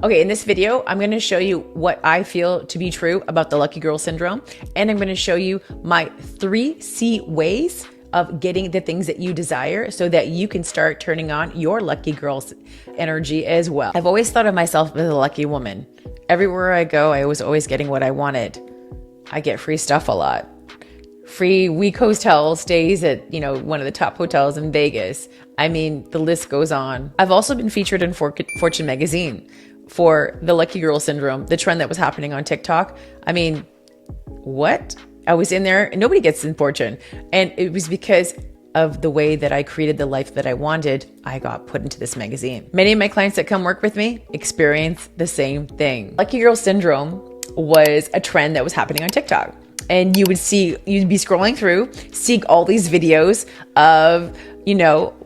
Okay, in this video, I'm going to show you what I feel to be true about the lucky girl syndrome. And I'm going to show you my 3C ways of getting the things that you desire so that you can start turning on your lucky girl's energy as well. I've always thought of myself as a lucky woman. Everywhere I go, I was always getting what I wanted. I get free stuff a lot. Free week hotel stays at, one of the top hotels in Vegas. I mean, the list goes on. I've also been featured in Fortune magazine for the lucky girl syndrome, the trend that was happening on TikTok. I mean, what? I was in there and nobody gets in Fortune. And it was because of the way that I created the life that I wanted. I got put into this magazine. Many of my clients that come work with me experience the same thing. Lucky girl syndrome was a trend that was happening on TikTok. And you'd be scrolling through, seeing all these videos of,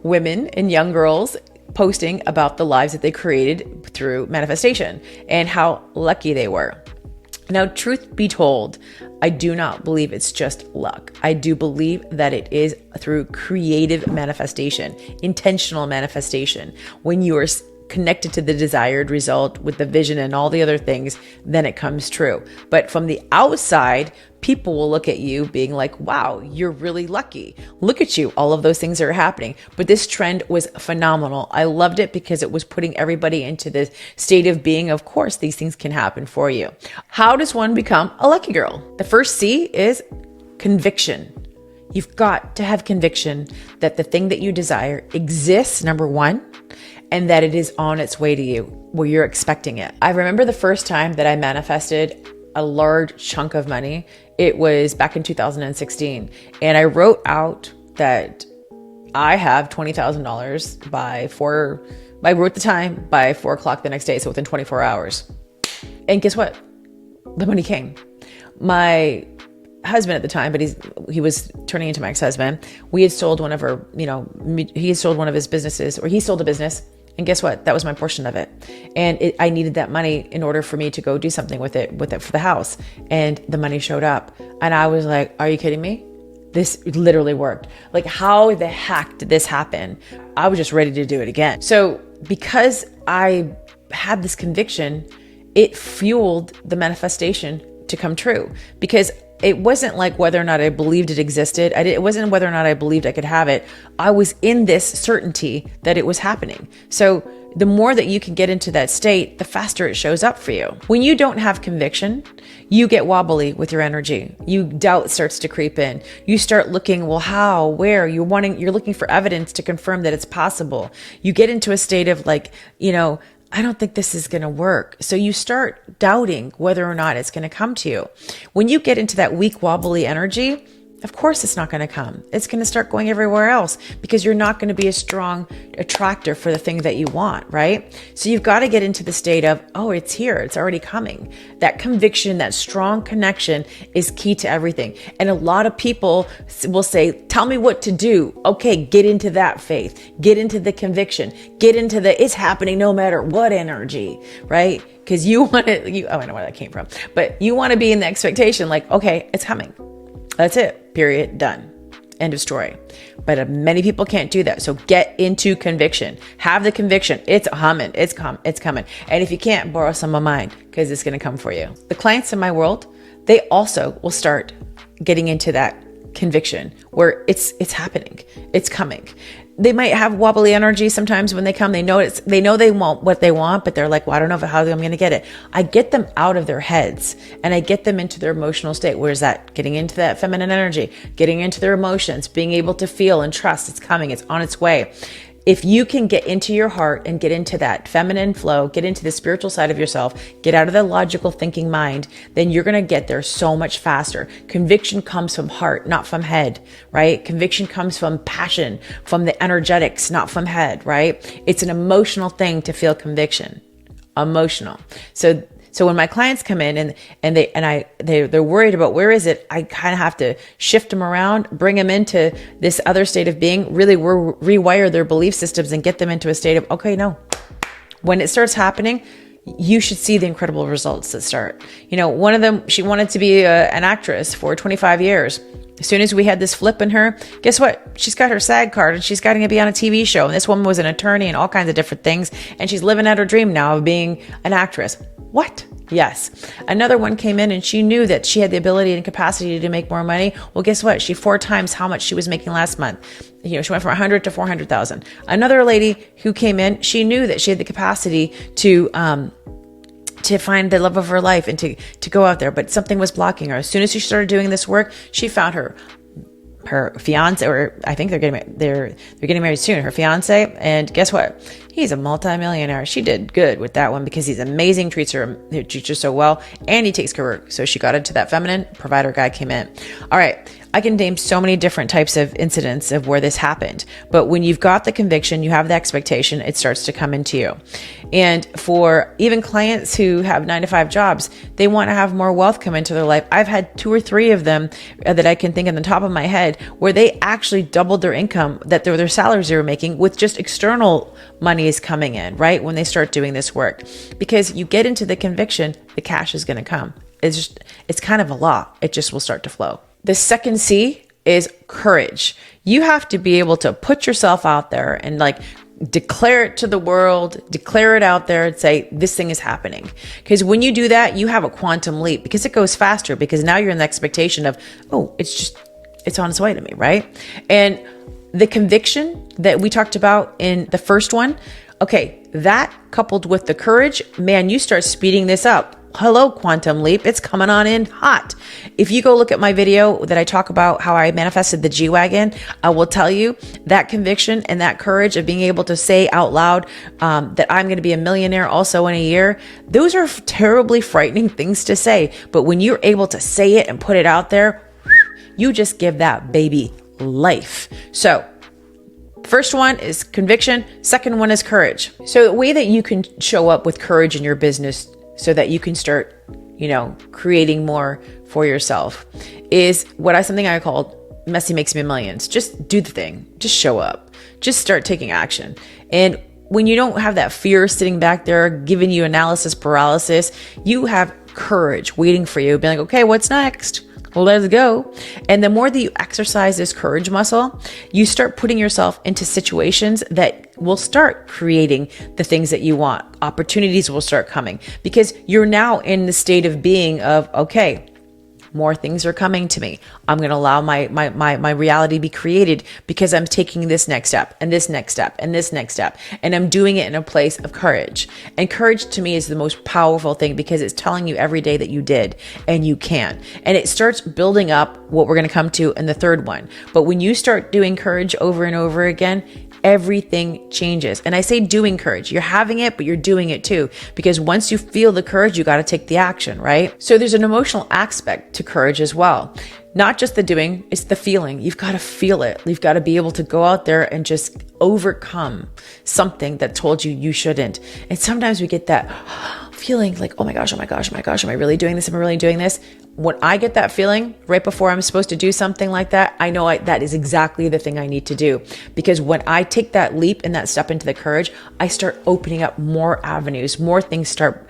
women and young girls posting about the lives that they created through manifestation and how lucky they were. Now, truth be told, I do not believe it's just luck. I do believe that it is through creative manifestation, intentional manifestation. When you are connected to the desired result with the vision and all the other things, then it comes true. But from the outside, people will look at you being like, wow, you're really lucky. Look at you. All of those things are happening. But this trend was phenomenal. I loved it because it was putting everybody into this state of being, of course, these things can happen for you. How does one become a lucky girl? The first C is conviction. You've got to have conviction that the thing that you desire exists, number one, and that it is on its way to you where you're expecting it. I remember the first time that I manifested a large chunk of money. It was back in 2016. And I wrote out that I have $20,000 I wrote the time by 4:00 the next day. So within 24 hours. And guess what? The money came. My husband at the time, but he was turning into my ex-husband. We had sold one of our, he had sold one of his businesses, or he sold a business. And guess what? That was my portion of it. And I needed that money in order for me to go do something with it for the house. And the money showed up. And I was like, are you kidding me? This literally worked. Like, how the heck did this happen? I was just ready to do it again. So because I had this conviction, it fueled the manifestation to come true, because it wasn't like whether or not I believed it existed. It wasn't whether or not I believed I could have it. I was in this certainty that it was happening. So the more that you can get into that state, the faster it shows up for you. When you don't have conviction, you get wobbly with your energy. Doubt starts to creep in. You start looking, well, how, where? You're looking for evidence to confirm that it's possible. You get into a state of like, I don't think this is going to work. So you start doubting whether or not it's going to come to you. When you get into that weak, wobbly energy, of course it's not going to come. It's going to start going everywhere else because you're not going to be a strong attractor for the thing that you want, right? So you've got to get into the state of, oh, it's here. It's already coming. That conviction, that strong connection is key to everything. And a lot of people will say, tell me what to do. Okay, get into that faith. Get into the conviction. Get into the it's happening no matter what energy, right? Because I know where that came from. But you want to be in the expectation like, okay, it's coming. That's it. Period. Done. End of story. But many people can't do that. So get into conviction. Have the conviction. It's humming. It's coming. And if you can't, borrow some of mine because it's going to come for you. The clients in my world, they also will start getting into that conviction where it's happening. It's coming. They might have wobbly energy sometimes when they come. They know they want what they want, but they're like, well, I don't know how I'm going to get it. I get them out of their heads and I get them into their emotional state. Where's that? Getting into that feminine energy, getting into their emotions, being able to feel and trust it's coming. It's on its way. If you can get into your heart and get into that feminine flow, get into the spiritual side of yourself, get out of the logical thinking mind, then you're going to get there so much faster. Conviction comes from heart, not from head, right? Conviction comes from passion, from the energetics, not from head, right? It's an emotional thing to feel conviction. Emotional. So when my clients come in and they're worried about where is it, I kind of have to shift them around, bring them into this other state of being, really rewire their belief systems and get them into a state of, okay, no. When it starts happening, you should see the incredible results that start. One of them, she wanted to be an actress for 25 years. As soon as we had this flip in her, guess what? She's got her SAG card and she's got to be on a TV show. And this woman was an attorney and all kinds of different things. And she's living out her dream now of being an actress. What? Yes. Another one came in and she knew that she had the ability and capacity to make more money. Well, guess what? She 4 times how much she was making last month. She went from 100 to 400,000. Another lady who came in, she knew that she had the capacity to find the love of her life and to go out there, but something was blocking her. As soon as she started doing this work, she found her fiance, or I think they're getting married soon, her fiance. And guess what? He's a multimillionaire. She did good with that one because he's amazing, treats her so well, and he takes care of her. So she got into that feminine provider guy came in. All right. I can name so many different types of incidents of where this happened. But when you've got the conviction, you have the expectation, it starts to come into you. And for even clients who have 9-to-5 jobs, they want to have more wealth come into their life. I've had 2 or 3 of them that I can think on the top of my head where they actually doubled their income, that their salaries they were making with just external money is coming in, right? When they start doing this work, because you get into the conviction, the cash is going to come. It's kind of a law. It just will start to flow. The second C is courage. You have to be able to put yourself out there and declare it to the world, declare it out there and say, this thing is happening. Because when you do that, you have a quantum leap because it goes faster because now you're in the expectation of, oh, it's on its way to me, right? And the conviction that we talked about in the first one, okay, that coupled with the courage, man, you start speeding this up. Hello, quantum leap. It's coming on in hot. If you go look at my video that I talk about how I manifested the G-Wagon, I will tell you that conviction and that courage of being able to say out loud that I'm going to be a millionaire also in a year. Those are terribly frightening things to say. But when you're able to say it and put it out there, you just give that baby life. So first one is conviction. Second one is courage. So the way that you can show up with courage in your business so that you can start, creating more for yourself is something I called messy makes me millions. Just do the thing. Just show up. Just start taking action. And when you don't have that fear sitting back there giving you analysis paralysis, you have courage waiting for you, being like, okay, what's next? Let's go. And the more that you exercise this courage muscle, you start putting yourself into situations that will start creating the things that you want. Opportunities will start coming because you're now in the state of being of, okay, more things are coming to me. I'm going to allow my reality to be created because I'm taking this next step and this next step and this next step. And I'm doing it in a place of courage. And courage to me is the most powerful thing because it's telling you every day that you did and you can. And it starts building up what we're going to come to in the third one. But when you start doing courage over and over again, everything changes. And I say doing courage. You're having it, but you're doing it too. Because once you feel the courage, you got to take the action, right? So there's an emotional aspect to courage as well. Not just the doing, it's the feeling. You've got to feel it. You've got to be able to go out there and just overcome something that told you shouldn't. And sometimes we get that feeling like, oh my gosh, am I really doing this? Am I really doing this? When I get that feeling right before I'm supposed to do something like that, I know that is exactly the thing I need to do. Because when I take that leap and that step into the courage, I start opening up more avenues, more things start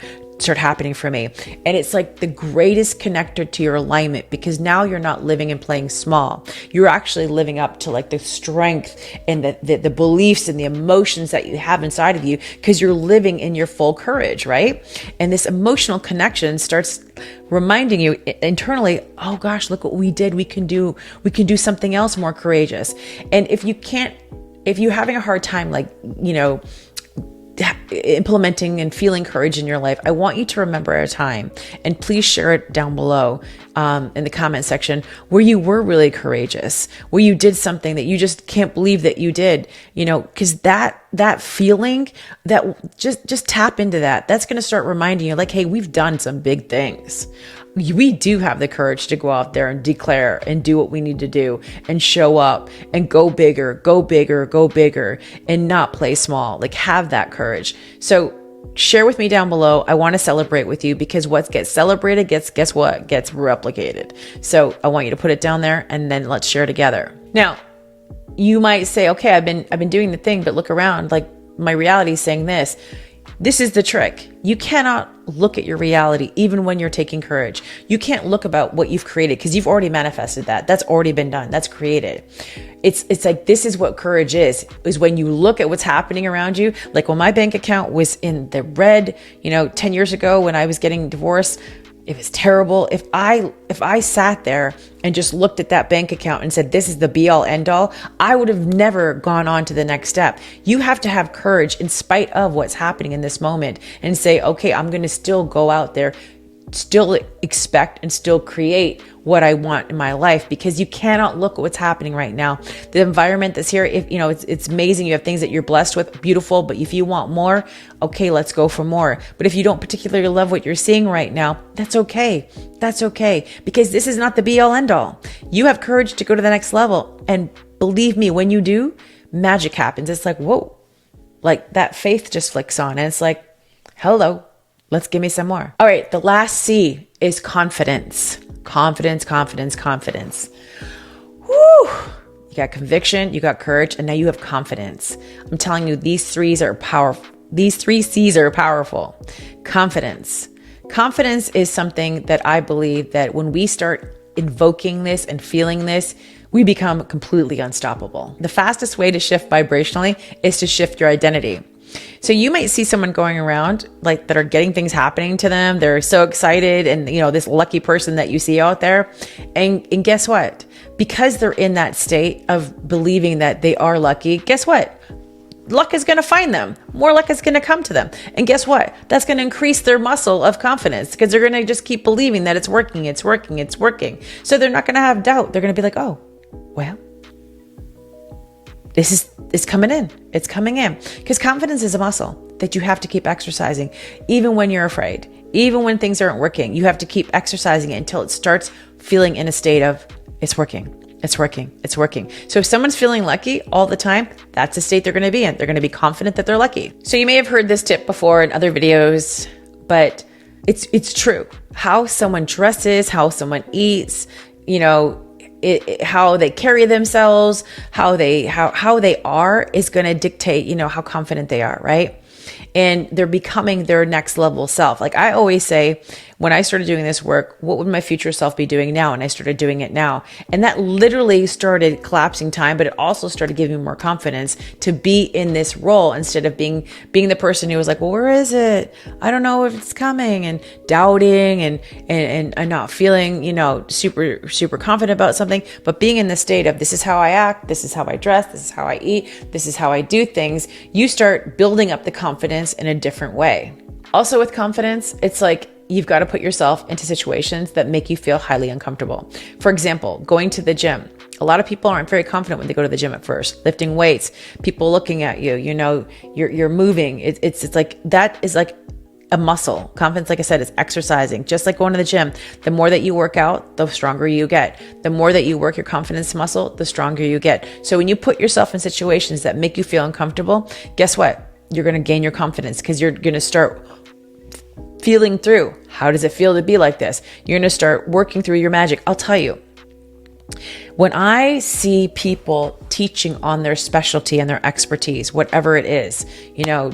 happening for me. And it's like the greatest connector to your alignment because now you're not living and playing small. You're actually living up to like the strength and the beliefs and the emotions that you have inside of you because you're living in your full courage, right? And this emotional connection starts reminding you internally, oh gosh, look what we did. We can do something else more courageous. And if you're having a hard time, implementing and feeling courage in your life, I want you to remember a time, and please share it down below in the comment section where you were really courageous, where you did something that you just can't believe that you did, because that feeling, that just tap into that. That's going to start reminding you like, hey, we've done some big things. We do have the courage to go out there and declare and do what we need to do and show up and go bigger, and not play small. Like have that courage. So share with me down below. I want to celebrate with you because what gets celebrated gets replicated. So I want you to put it down there and then let's share together. Now, you might say, okay, I've been doing the thing, but look around, like my reality is saying this. This is the trick. You cannot look at your reality even when you're taking courage. You can't look about what you've created because you've already manifested that. That's already been done. That's created. It's like, this is what courage is when you look at what's happening around you. Like when my bank account was in the red, 10 years ago when I was getting divorced, it was terrible. If I sat there and just looked at that bank account and said, this is the be all end all, I would have never gone on to the next step. You have to have courage in spite of what's happening in this moment and say, okay, I'm going to still go out there, still expect and still create what I want in my life, because you cannot look at what's happening right now. The environment that's here, it's amazing. You have things that you're blessed with, beautiful, but if you want more, okay, let's go for more. But if you don't particularly love what you're seeing right now, that's okay. That's okay, because this is not the be all end all. You have courage to go to the next level. And believe me, when you do, magic happens. It's like, whoa, like that faith just flicks on and it's like, hello, let's give me some more. All right. The last C is confidence. Confidence, confidence, confidence. Whew. You got conviction, you got courage, and now you have confidence. I'm telling you, these three C's are powerful. Confidence. Confidence is something that I believe that when we start invoking this and feeling this, we become completely unstoppable. The fastest way to shift vibrationally is to shift your identity. So you might see someone going around like that are getting things happening to them. They're so excited, and this lucky person that you see out there. And guess what? Because they're in that state of believing that they are lucky, guess what? Luck is going to find them. More luck is going to come to them. And guess what? That's going to increase their muscle of confidence, because they're going to just keep believing that it's working, it's working, it's working. So they're not going to have doubt. They're going to be like, oh, well, it's coming in. It's coming in. Because confidence is a muscle that you have to keep exercising. Even when you're afraid, even when things aren't working, you have to keep exercising it until it starts feeling in a state of, it's working. It's working. It's working. So if someone's feeling lucky all the time, that's the state they're going to be in. They're going to be confident that they're lucky. So you may have heard this tip before in other videos, but it's true. How someone dresses, how someone eats, how they carry themselves, how they are is going to dictate, how confident they are, right? And they're becoming their next level self. Like I always say, when I started doing this work, what would my future self be doing now? And I started doing it now. And that literally started collapsing time, but it also started giving me more confidence to be in this role instead of being the person who was like, well, where is it? I don't know if it's coming, and doubting and not feeling, super, super confident about something, but being in the state of, this is how I act, this is how I dress, this is how I eat, this is how I do things. You start building up the confidence in a different way. Also with confidence, it's like, you've got to put yourself into situations that make you feel highly uncomfortable. For example, going to the gym. A lot of people aren't very confident when they go to the gym at first. Lifting weights, people looking at you, you're moving. It's like, that is like a muscle. Confidence, like I said, is exercising. Just like going to the gym. The more that you work out, the stronger you get. The more that you work your confidence muscle, the stronger you get. So when you put yourself in situations that make you feel uncomfortable, guess what? You're going to gain your confidence, because you're going to start feeling through, how does it feel to be like this? You're going to start working through your magic. I'll tell you, when I see people teaching on their specialty and their expertise, whatever it is,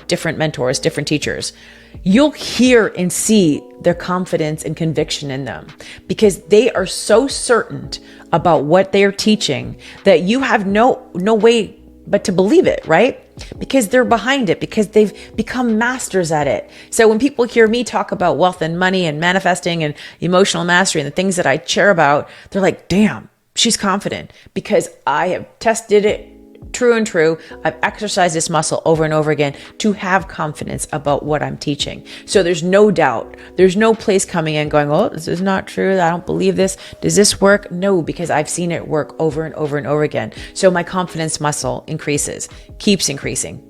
different mentors, different teachers, you'll hear and see their confidence and conviction in them, because they are so certain about what they're teaching that you have no way but to believe it, right? Because they're behind it, because they've become masters at it. So when people hear me talk about wealth and money and manifesting and emotional mastery and the things that I care about, they're like, damn, she's confident, because I have tested it true and true. I've exercised this muscle over and over again to have confidence about what I'm teaching. So there's no doubt. There's no place coming in going, oh, this is not true. I don't believe this. Does this work? No, because I've seen it work over and over and over again. So my confidence muscle increases, keeps increasing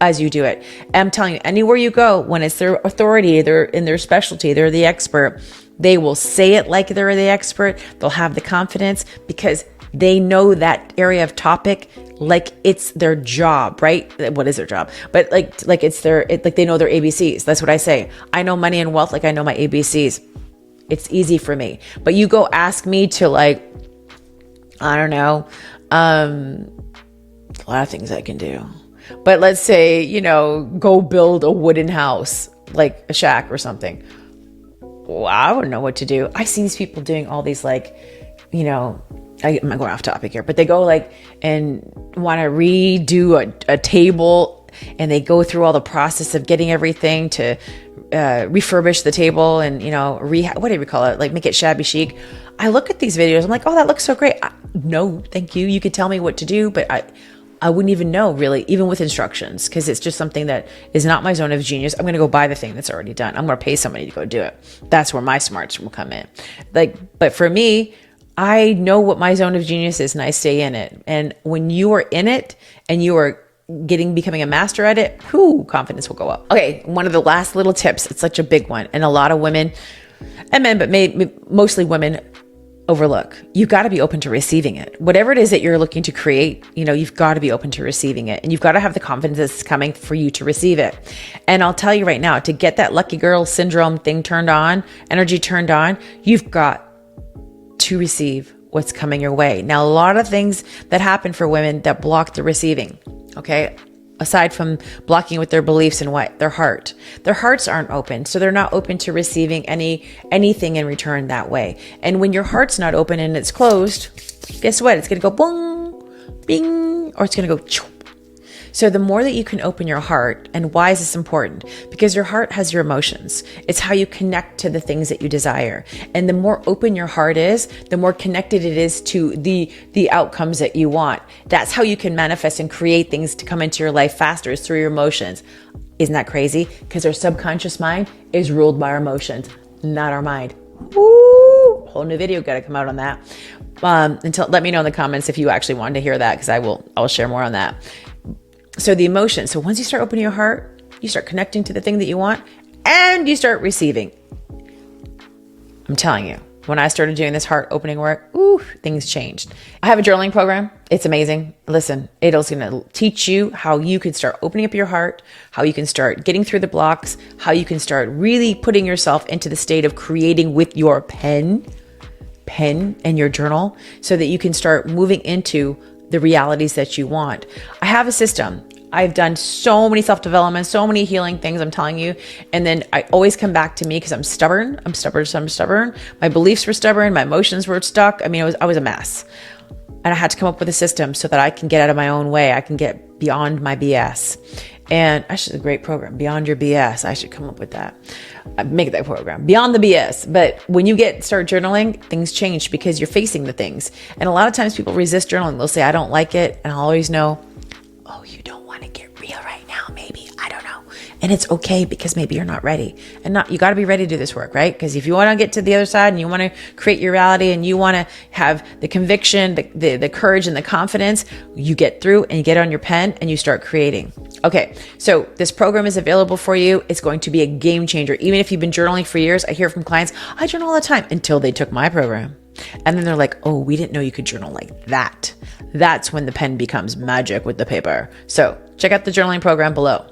as you do it. And I'm telling you, anywhere you go, when it's their authority, they're in their specialty, they're the expert, they will say it like they're the expert. They'll have the confidence because they know that area of topic like it's their job, right? What is their job? But like it's like they know their ABCs. That's what I say. I know money and wealth like I know my ABCs. It's easy for me. But you go ask me to I don't know, a lot of things I can do. But let's say, go build a wooden house, like a shack or something. Well, I wouldn't know what to do. I see these people doing all these I'm going off topic here, but they go and want to redo a table, and they go through all the process of getting everything to refurbish the table and, what do you call it? Like make it shabby chic. I look at these videos. I'm like, oh, that looks so great. No, thank you. You could tell me what to do, but I wouldn't even know really, even with instructions, because it's just something that is not my zone of genius. I'm going to go buy the thing that's already done. I'm going to pay somebody to go do it. That's where my smarts will come in. But for me, I know what my zone of genius is and I stay in it. And when you are in it and you are becoming a master at it, confidence will go up. Okay. One of the last little tips. It's such a big one. And a lot of women and men, but mostly women overlook. You've got to be open to receiving it. Whatever it is that you're looking to create, you've got to be open to receiving it. And you've got to have the confidence that's coming for you to receive it. And I'll tell you right now, to get that lucky girl syndrome thing turned on, energy turned on, you've got to receive what's coming your way. Now, a lot of things that happen for women that block the receiving, okay? Aside from blocking with their beliefs and what? Their hearts aren't open. So they're not open to receiving anything in return that way. And when your heart's not open and it's closed, guess what? It's going to go boom, bing, or it's going to go choo. So the more that you can open your heart, and why is this important? Because your heart has your emotions. It's how you connect to the things that you desire. And the more open your heart is, the more connected it is to the outcomes that you want. That's how you can manifest and create things to come into your life faster, is through your emotions. Isn't that crazy? Because our subconscious mind is ruled by our emotions, not our mind. Woo! Whole new video got to come out on that. Let me know in the comments if you actually wanted to hear that, because I'll share more on that. So the emotion. So once you start opening your heart, you start connecting to the thing that you want, and you start receiving. I'm telling you, when I started doing this heart opening work, things changed. I have a journaling program. It's amazing. Listen, it's going to teach you how you can start opening up your heart, how you can start getting through the blocks, how you can start really putting yourself into the state of creating with your pen and your journal, so that you can start moving into the realities that you want. I have a system. I've done so many self-development, so many healing things, I'm telling you. And then I always come back to me because I'm stubborn. I'm stubborn. My beliefs were stubborn. My emotions were stuck. I was a mess. And I had to come up with a system so that I can get out of my own way. I can get beyond my BS. And actually, a great program, Beyond Your BS. I should come up with that. Make that program, Beyond the BS. But when you start journaling, things change because you're facing the things. And a lot of times people resist journaling. They'll say, I don't like it. And I'll always know, you don't want to get real right now, maybe. I don't know. And it's okay, because maybe you're not ready. And you got to be ready to do this work, right? Because if you want to get to the other side and you want to create your reality and you want to have the conviction, the courage and the confidence, you get through and you get on your pen and you start creating. Okay, so this program is available for you. It's going to be a game changer. Even if you've been journaling for years, I hear from clients, I journal all the time, until they took my program. And then they're like, we didn't know you could journal like that. That's when the pen becomes magic with the paper. So check out the journaling program below.